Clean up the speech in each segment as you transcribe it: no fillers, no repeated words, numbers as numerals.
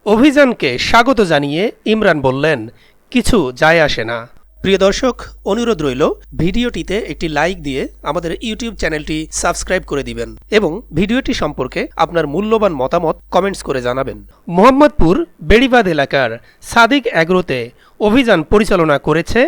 অভিযানকে স্বাগত জানিয়ে ইমরান বললেন, কিছু যায় আসে না। প্রিয় দর্শক, অনুরোধ রইল ভিডিওটিতে একটি লাইক দিয়ে আমাদের ইউটিউব চ্যানেলটি সাবস্ক্রাইব করে দিবেন এবং ভিডিওটি সম্পর্কে আপনার মূল্যবান মতামত কমেন্টস করে জানাবেন। মোহাম্মদপুর বেড়িবাঁধ এলাকার সাদিক অ্যাগ্রোতে অভিযান পরিচালনা করেছে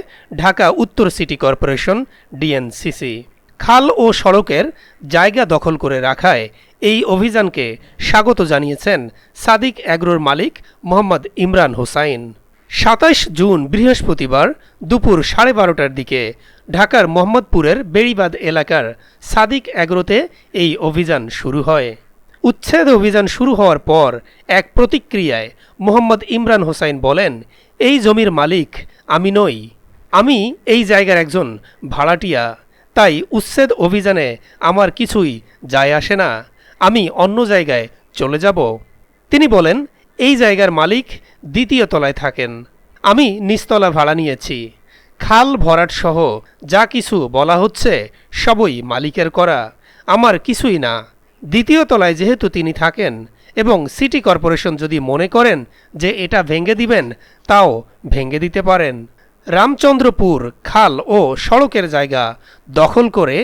ঢাকা উত্তর সিটি কর্পোরেশন ডিএনসিসি। খাল ও সড়কের জায়গা দখল করে রাখায় এই অভিযানকে স্বাগত জানিয়েছেন সাদিক অ্যাগ্রোর মালিক মোহাম্মদ ইমরান হোসাইন। ২৭ জুন বৃহস্পতিবার দুপুর ১২:৩০টার দিকে ঢাকার মোহাম্মদপুরের বেড়িবাঁধ এলাকার সাদিক অ্যাগ্রোতে এই অভিযান শুরু হয়। উচ্ছেদ অভিযান শুরু হওয়ার পর এক প্রতিক্রিয়ায় মোহাম্মদ ইমরান হোসাইন বলেন, এই জমির মালিক আমি নই, আমি এই জায়গার একজন ভাড়াটিয়া, তাই উচ্ছেদ অভিযানে আমার কিছুই যায় আসে না, আমি অন্য জায়গায় চলে যাব। তিনি বলেন, এই জায়গার মালিক দ্বিতীয় তলায় থাকেন, আমি নিচতলা ভাড়া নিয়েছি। খাল ভরাট সহ যা কিছু বলা হচ্ছে সবই মালিকের করা, আমার কিছুই না। দ্বিতীয় তলায় যেহেতু তিনি থাকেন এবং সিটি কর্পোরেশন যদি মনে করেন যে এটা ভেঙে দিবেন, তাও ভেঙে দিতে পারেন। রামচন্দ্রপুর খাল ও সড়কের জায়গা দখল করে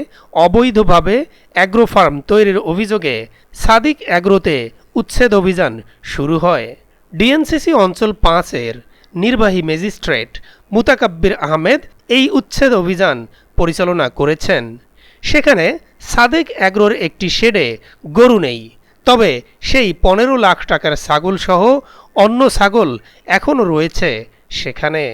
অবৈধভাবে অ্যাগ্রো ফার্ম তৈরির অভিযোগে সাদিক অ্যাগ্রোতে উচ্ছেদ অভিযান শুরু হয়। ডিএনসিসি অঞ্চল ৫-এর নির্বাহী ম্যাজিস্ট্রেট মুতাকাব্বির আহমেদ এই উচ্ছেদ অভিযান পরিচালনা করেছেন। সেখানে সাদেক অ্যাগ্রোর একটি শেডে গরু নেই, তবে সেই ১৫ লাখ টাকার ছাগল সহ অন্য ছাগল এখনও রয়েছে সেখানে।